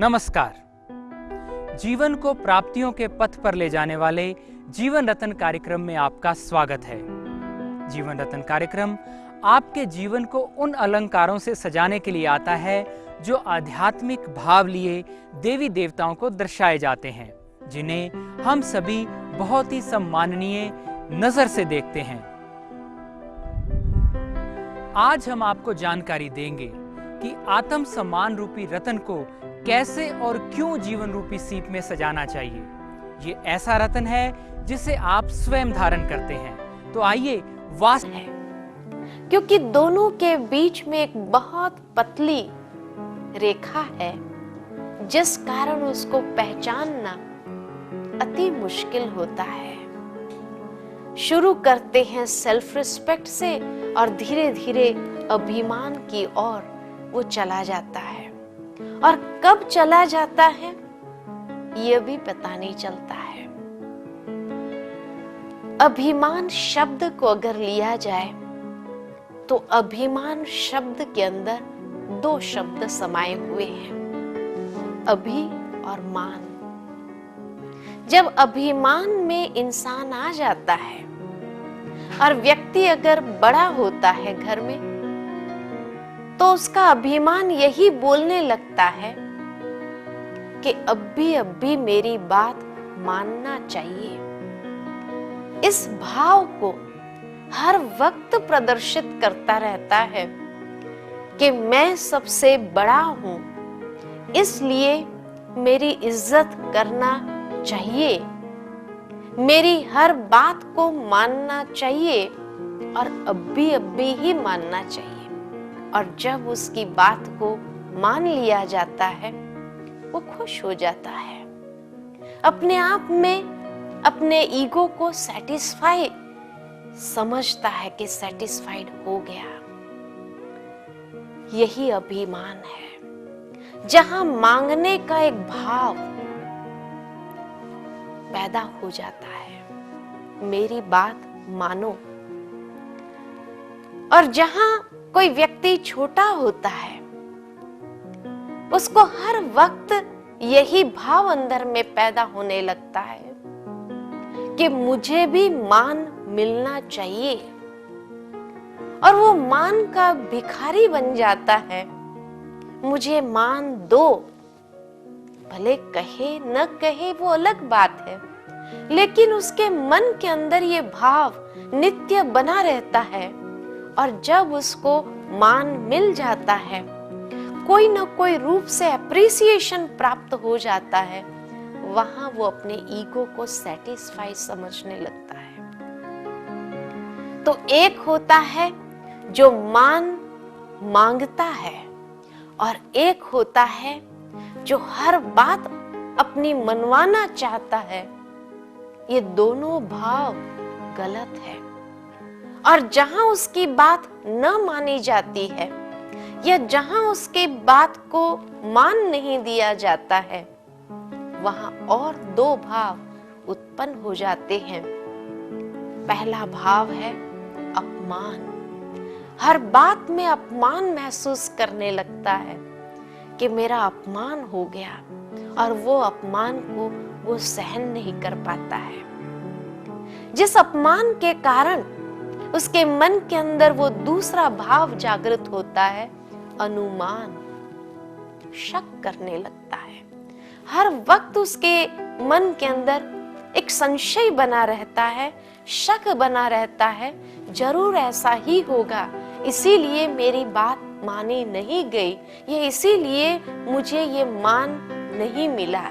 नमस्कार। जीवन को प्राप्तियों के पथ पर ले जाने वाले जीवन रत्न कार्यक्रम में आपका स्वागत है। जीवन रत्न कार्यक्रम आपके जीवन को उन अलंकारों से सजाने के लिए आता है जो आध्यात्मिक भाव लिए देवी देवताओं को दर्शाए जाते हैं, जिन्हें हम सभी बहुत ही सम्माननीय नजर से देखते हैं। आज हम आपको जानकारी देंगे कि आत्म सम्मान रूपी रत्न को कैसे और क्यों जीवन रूपी सीप में सजाना चाहिए। ये ऐसा रत्न है जिसे आप स्वयं धारण करते हैं। तो आइए है, क्योंकि दोनों के बीच में एक बहुत पतली रेखा है, जिस कारण उसको पहचानना अति मुश्किल होता है। शुरू करते हैं सेल्फ रिस्पेक्ट से और धीरे धीरे अभिमान की ओर वो चला जाता है, और कब चला जाता है ये भी पता नहीं चलता है। अभिमान शब्द को अगर लिया जाए तो अभिमान शब्द के अंदर दो शब्द समाये हुए हैं, अभि और मान। जब अभिमान में इंसान आ जाता है और व्यक्ति अगर बड़ा होता है घर में, तो उसका अभिमान यही बोलने लगता है कि अब भी मेरी बात मानना चाहिए। इस भाव को हर वक्त प्रदर्शित करता रहता है कि मैं सबसे बड़ा हूं, इसलिए मेरी इज्जत करना चाहिए, मेरी हर बात को मानना चाहिए और अब भी ही मानना चाहिए। और जब उसकी बात को मान लिया जाता है, वो खुश हो जाता है, अपने आप में अपने ईगो को सेटिस्फाई समझता है कि सेटिस्फाइड हो गया। यही अभिमान है, जहां मांगने का एक भाव पैदा हो जाता है, मेरी बात मानो। और जहां कोई व्यक्ति छोटा होता है, उसको हर वक्त यही भाव अंदर में पैदा होने लगता है कि मुझे भी मान मिलना चाहिए, और वो मान का भिखारी बन जाता है। मुझे मान दो, भले कहे न कहे वो अलग बात है, लेकिन उसके मन के अंदर ये भाव नित्य बना रहता है। और जब उसको मान मिल जाता है, कोई न कोई रूप से एप्रिसिएशन प्राप्त हो जाता है, वहां वो अपने ईगो को सेटिस्फाई समझने लगता है। तो एक होता है जो मान मांगता है, और एक होता है जो हर बात अपनी मनवाना चाहता है। ये दोनों भाव गलत है, और जहां उसकी बात न मानी जाती है, या जहां उसके बात को मान नहीं दिया जाता है, वहां और दो भाव उत्पन्न हो जाते हैं। पहला भाव है अपमान। हर बात में अपमान महसूस करने लगता है कि मेरा अपमान हो गया, और वो अपमान को वो सहन नहीं कर पाता है। जिस अपमान के कारण उसके मन के अंदर वो दूसरा भाव जागृत होता है, अनुमान। शक करने लगता है, हर वक्त उसके मन के अंदर एक संशय बना रहता है, शक बना रहता है, जरूर ऐसा ही होगा, इसीलिए मेरी बात मानी नहीं गई, ये इसीलिए मुझे ये मान नहीं मिला।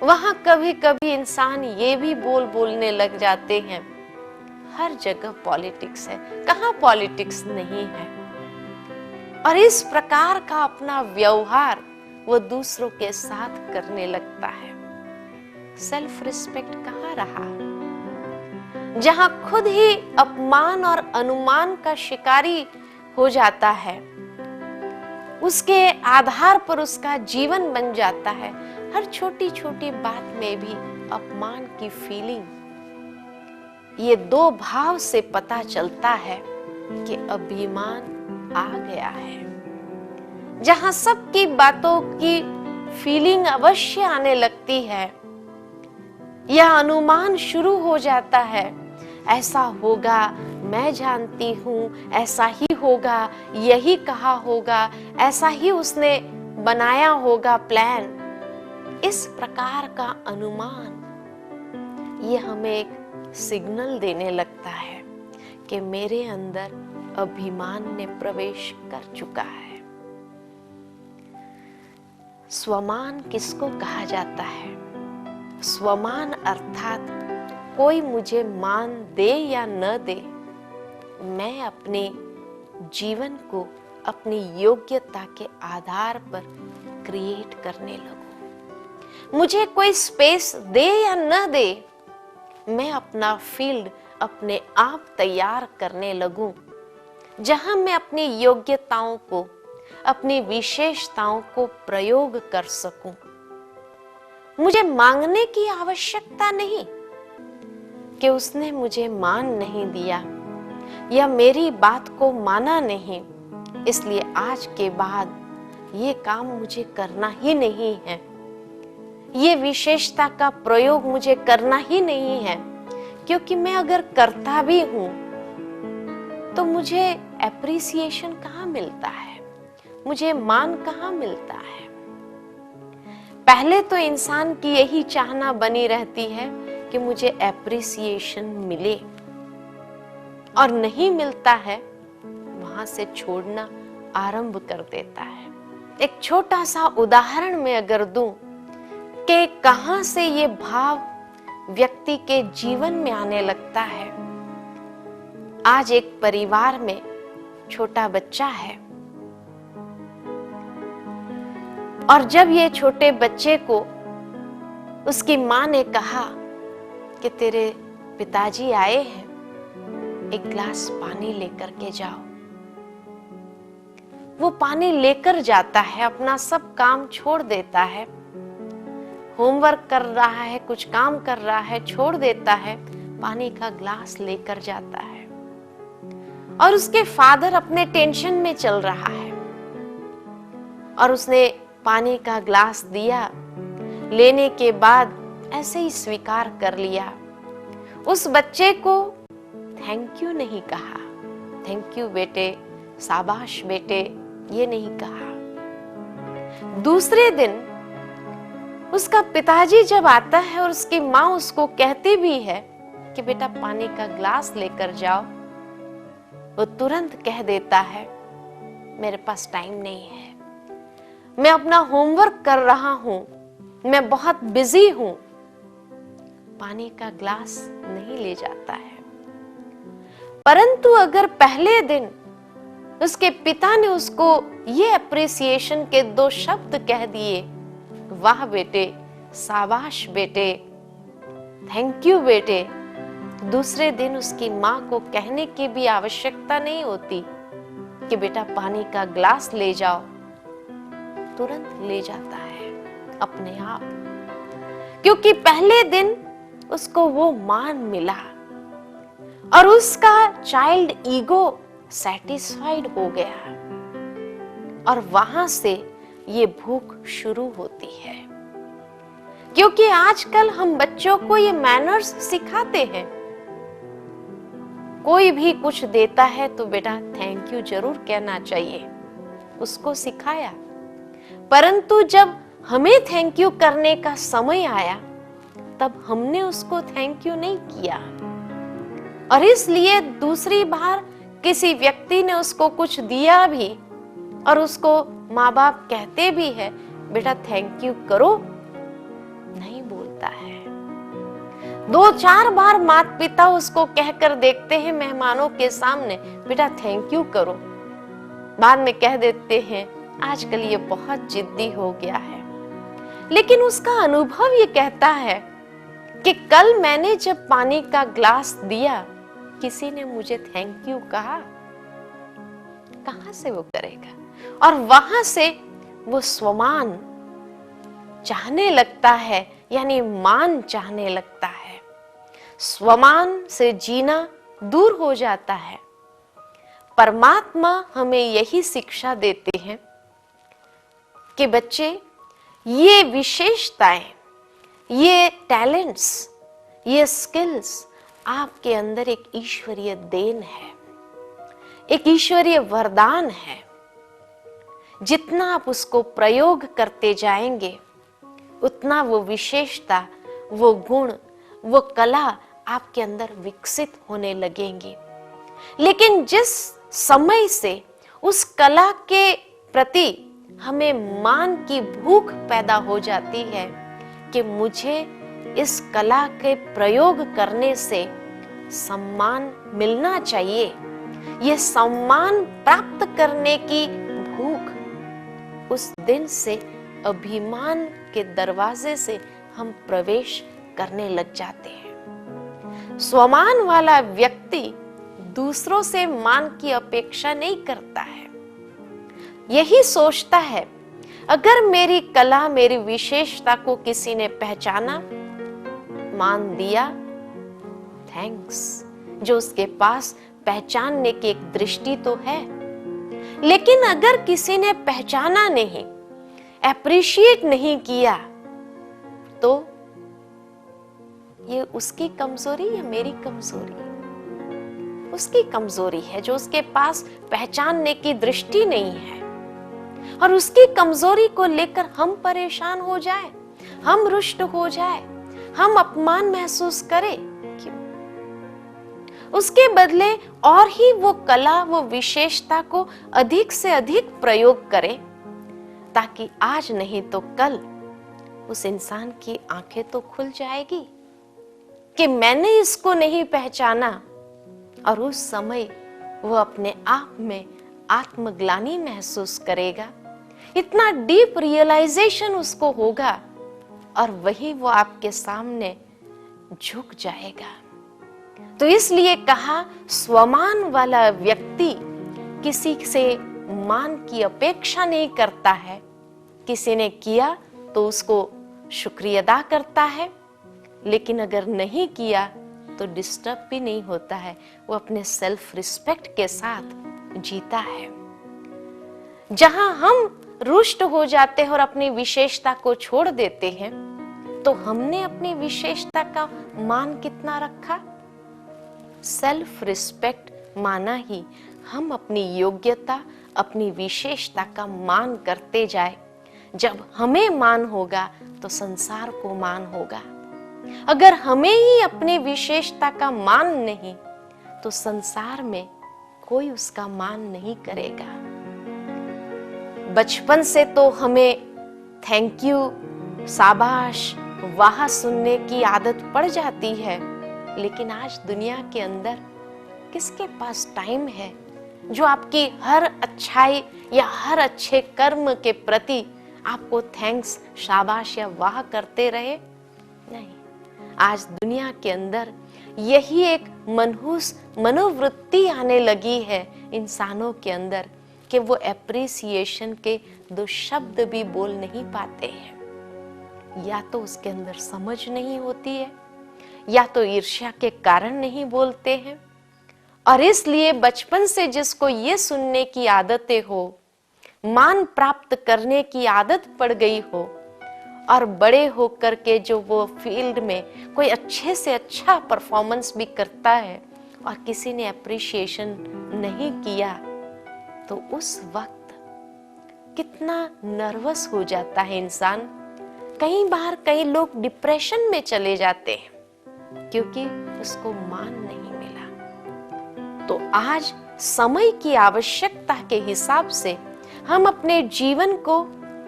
वहां कभी कभी इंसान ये भी बोलने लग जाते हैं, हर जगह पॉलिटिक्स है, कहां पॉलिटिक्स नहीं है। और इस प्रकार का अपना व्यवहार वो दूसरों के साथ करने लगता है। सेल्फ रिस्पेक्ट कहां रहा? जहां खुद ही अपमान और अनुमान का शिकारी हो जाता है, उसके आधार पर उसका जीवन बन जाता है। हर छोटी छोटी बात में भी अपमान की फीलिंग। ये दो भाव से पता चलता है कि अभिमान आ गया है। जहां सबकी बातों की फीलिंग अवश्य आने लगती है, यह अनुमान शुरू हो जाता है, ऐसा होगा, मैं जानती हूं, ऐसा ही होगा, यही कहा होगा, ऐसा ही उसने बनाया होगा प्लान। इस प्रकार का अनुमान ये हमें एक सिग्नल देने लगता है कि मेरे अंदर अभिमान ने प्रवेश कर चुका है। स्वमान किसको कहा जाता है? स्वमान अर्थात कोई मुझे मान दे या न दे, मैं अपने जीवन को अपनी योग्यता के आधार पर क्रिएट करने लगूं। मुझे कोई स्पेस दे या न दे, मैं अपना फील्ड अपने आप तैयार करने लगूं, जहां मैं अपनी योग्यताओं को, अपनी विशेषताओं को प्रयोग कर सकूं। मुझे मांगने की आवश्यकता नहीं कि उसने मुझे मान नहीं दिया या मेरी बात को माना नहीं, इसलिए आज के बाद ये काम मुझे करना ही नहीं है, ये विशेषता का प्रयोग मुझे करना ही नहीं है, क्योंकि मैं अगर करता भी हूं तो मुझे एप्रिसिएशन कहाँ मिलता है, मुझे मान कहाँ मिलता है। पहले तो इंसान की यही चाहना बनी रहती है कि मुझे एप्रिसिएशन मिले, और नहीं मिलता है वहां से छोड़ना आरंभ कर देता है। एक छोटा सा उदाहरण मैं अगर दूं कि कहां से ये भाव व्यक्ति के जीवन में आने लगता है। आज एक परिवार में छोटा बच्चा है, और जब ये छोटे बच्चे को उसकी मां ने कहा कि तेरे पिताजी आए हैं, एक गिलास पानी लेकर के जाओ, वो पानी लेकर जाता है, अपना सब काम छोड़ देता है, होमवर्क कर रहा है, कुछ काम कर रहा है, छोड़ देता है, पानी का ग्लास लेकर जाता है। और उसके फादर अपने टेंशन में चल रहा है, और उसने पानी का ग्लास दिया, लेने के बाद ऐसे ही स्वीकार कर लिया। उस बच्चे को थैंक यू नहीं कहा, थैंक यू बेटे, शाबाश बेटे, ये नहीं कहा। दूसरे दिन उसका पिताजी जब आता है और उसकी माँ उसको कहती भी है कि बेटा पानी का ग्लास लेकर जाओ, वो तुरंत कह देता है मेरे पास टाइम नहीं है, मैं अपना होमवर्क कर रहा हूं, मैं बहुत बिजी हूं। पानी का ग्लास नहीं ले जाता है। परंतु अगर पहले दिन उसके पिता ने उसको ये अप्रिसिएशन के 2 शब्द कह दिए, वाह बेटे, शाबाश बेटे, थैंक यू बेटे, दूसरे दिन उसकी माँ को कहने की भी आवश्यकता नहीं होती कि बेटा पानी का ग्लास ले जाओ, तुरंत ले जाता है अपने आप, क्योंकि पहले दिन उसको वो मान मिला और उसका चाइल्ड ईगो सैटिस्फाइड हो गया, और वहां से ये भूख शुरू होती है। क्योंकि आजकल हम बच्चों को ये मैनर्स सिखाते हैं, कोई भी कुछ देता है तो बेटा थैंक यू जरूर कहना चाहिए, उसको सिखाया। परंतु जब हमें थैंक यू करने का समय आया तब हमने उसको थैंक यू नहीं किया, और इसलिए दूसरी बार किसी व्यक्ति ने उसको कुछ दिया भी और उसको माँ बाप कहते भी है बेटा थैंक यू करो, नहीं बोलता है। 2-4 बार माता पिता उसको कहकर देखते हैं मेहमानों के सामने बेटा थैंक यू करो, बाद में कह देते हैं आजकल ये बहुत जिद्दी हो गया है। लेकिन उसका अनुभव ये कहता है कि कल मैंने जब पानी का ग्लास दिया किसी ने मुझे थैंक यू कहा, कहां से वो करेगा? और वहां से वो स्वमान चाहने लगता है, यानी मान चाहने लगता है। स्वमान से जीना दूर हो जाता है। परमात्मा हमें यही शिक्षा देते हैं कि बच्चे, ये विशेषताएं, ये टैलेंट्स, ये स्किल्स आपके अंदर एक ईश्वरीय देन है, एक ईश्वरीय वरदान है। जितना आप उसको प्रयोग करते जाएंगे, उतना वो विशेषता, वो गुण, वो कला आपके अंदर विकसित होने लगेंगी। लेकिन जिस समय से उस कला के प्रति हमें मान की भूख पैदा हो जाती है कि मुझे इस कला के प्रयोग करने से सम्मान मिलना चाहिए, यह सम्मान प्राप्त करने की भूख, उस दिन से अभिमान के दरवाजे से हम प्रवेश करने लग जाते हैं। स्वमान वाला व्यक्ति दूसरों से मान की अपेक्षा नहीं करता है। यही सोचता है, अगर मेरी कला, मेरी विशेषता को किसी ने पहचाना, मान दिया, थैंक्स, जो उसके पास पहचानने की एक दृष्टि तो है। लेकिन अगर किसी ने पहचाना नहीं, एप्रिशिएट नहीं किया, तो ये उसकी कमजोरी या मेरी कमजोरी? उसकी कमजोरी है, जो उसके पास पहचानने की दृष्टि नहीं है। और उसकी कमजोरी को लेकर हम परेशान हो जाए, हम रुष्ट हो जाए, हम अपमान महसूस करें, क्यों? उसके बदले और ही वो कला, वो विशेषता को अधिक से अधिक प्रयोग करें, ताकि आज नहीं तो कल उस इंसान की आंखें तो खुल जाएगी कि मैंने इसको नहीं पहचाना। और उस समय वो अपने आप में आत्मग्लानि महसूस करेगा, इतना डीप रियलाइजेशन उसको होगा, और वही वो आपके सामने झुक जाएगा। तो इसलिए कहा, स्वमान वाला व्यक्ति किसी से मान की अपेक्षा नहीं करता है। किसी ने किया तो उसको शुक्रिया अदा करता है, लेकिन अगर नहीं किया तो डिस्टर्ब भी नहीं होता है। वो अपने सेल्फ रिस्पेक्ट के साथ जीता है। जहां हम रुष्ट हो जाते हैं और अपनी विशेषता को छोड़ देते हैं, तो हमने अपनी विशेषता का मान कितना रखा? सेल्फ रिस्पेक्ट माना ही हम अपनी योग्यता, अपनी विशेषता का मान करते जाए। जब हमें मान होगा तो संसार को मान होगा। अगर हमें ही अपनी विशेषता का मान नहीं, तो संसार में कोई उसका मान नहीं करेगा। बचपन से तो हमें थैंक यू, शाबाश, वाह सुनने की आदत पड़ जाती है। लेकिन आज दुनिया के अंदर किसके पास टाइम है जो आपकी हर अच्छाई या हर अच्छे कर्म के प्रति आपको थैंक्स, शाबाश या वाह करते रहे? नहीं। आज दुनिया के अंदर यही एक मनहूस मनोवृत्ति आने लगी है इंसानों के अंदर कि वो एप्रिसिएशन के दो शब्द भी बोल नहीं पाते हैं। या तो उसके अंदर समझ नहीं होती है, या तो ईर्ष्या के कारण नहीं बोलते हैं। और इसलिए बचपन से जिसको ये सुनने की आदतें हो, मान प्राप्त करने की आदत पड़ गई हो, और बड़े होकर के जो वो फील्ड में कोई अच्छे से अच्छा परफॉर्मेंस भी करता है और किसी ने अप्रिशिएशन नहीं किया, तो उस वक्त कितना नर्वस हो जाता है इंसान। कई बार कई लोग डिप्रेशन में चले जाते हैं क्योंकि उसको मान नहीं मिला। तो आज समय की आवश्यकता के हिसाब से हम अपने जीवन को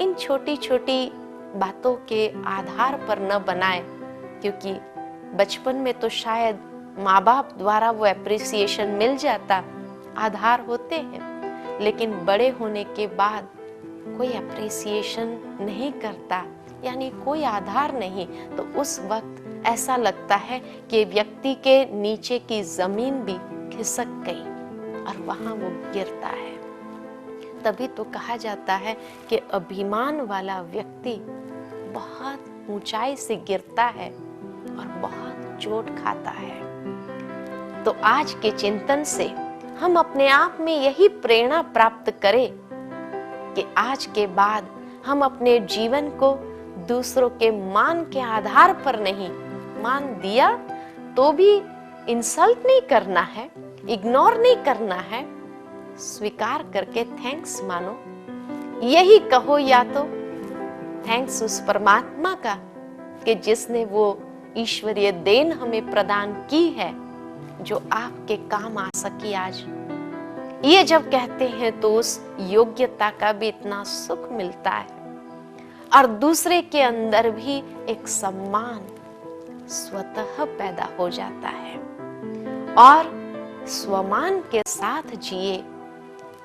इन छोटी छोटी बातों के आधार पर न बनाएं, क्योंकि बचपन में तो शायद माँ बाप द्वारा वो एप्रिसिएशन मिल जाता, आधार होते हैं। लेकिन बड़े होने के बाद कोई एप्रिसिएशन नहीं करता, यानी कोई आधार नहीं, तो उस वक्त ऐसा लगता है कि व्यक्ति के नीचे की जमीन भी खिसक गई और वहां वो गिरता है। तभी तो कहा जाता है कि अभिमान वाला व्यक्ति बहुत ऊंचाई से गिरता है और बहुत चोट खाता है। तो आज के चिंतन से हम अपने आप में यही प्रेरणा प्राप्त करें कि आज के बाद हम अपने जीवन को दूसरों के मान के आधार पर नहीं, मान दिया तो भी इंसल्ट नहीं करना है, इग्नोर नहीं करना है, स्वीकार करके थैंक्स मानो। यही कहो या तो थैंक्स उस परमात्मा का कि जिसने वो ईश्वरीय देन हमें प्रदान की है जो आपके काम आ सकी आज। ये जब कहते हैं तो उस योग्यता का भी इतना सुख मिलता है और दूसरे के अंदर भी एक सम्मान स्वतः पैदा हो जाता है और स्वमान के साथ जिए,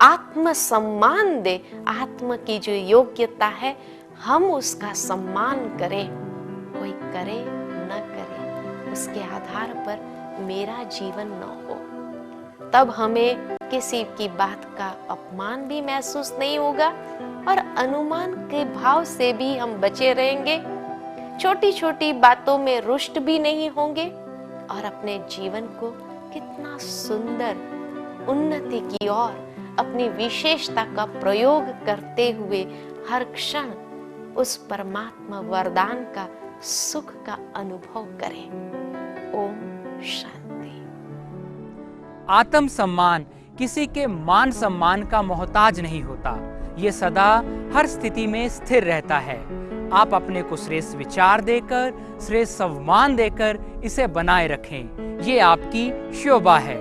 आत्म सम्मान दे। आत्म की जो योग्यता है हम उसका सम्मान करें, कोई करे न करे उसके आधार पर मेरा जीवन न हो, तब हमें किसी की बात का अपमान भी महसूस नहीं होगा और अनुमान के भाव से भी हम बचे रहेंगे, छोटी छोटी बातों में रुष्ट भी नहीं होंगे और अपने जीवन को कितना सुंदर उन्नति की ओर अपनी विशेषता का प्रयोग करते हुए हर क्षण उस परमात्मा वरदान का सुख का अनुभव करें। ओम शांति। आत्म सम्मान किसी के मान सम्मान का मोहताज नहीं होता, ये सदा हर स्थिति में स्थिर रहता है। आप अपने को श्रेष्ठ विचार देकर, श्रेष्ठ सम्मान देकर इसे बनाए रखें, ये आपकी शोभा है।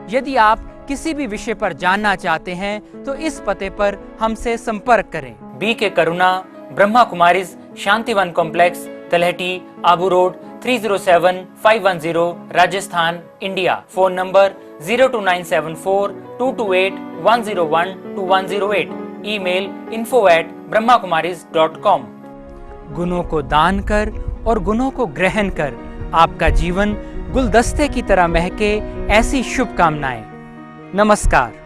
यदि आप किसी भी विषय पर जानना चाहते हैं तो इस पते पर हमसे संपर्क करें। B.K. करुणा, ब्रह्मा कुमारीज, शांतिवन कॉम्प्लेक्स, तलहटी, Abu road, 307510, Rajasthan, India. Phone number 02974228101 email info@brahmakumaris.com। गुणों को दान कर और गुणों को ग्रहण कर आपका जीवन गुलदस्ते की तरह महके, ऐसी शुभकामनाएं। नमस्कार।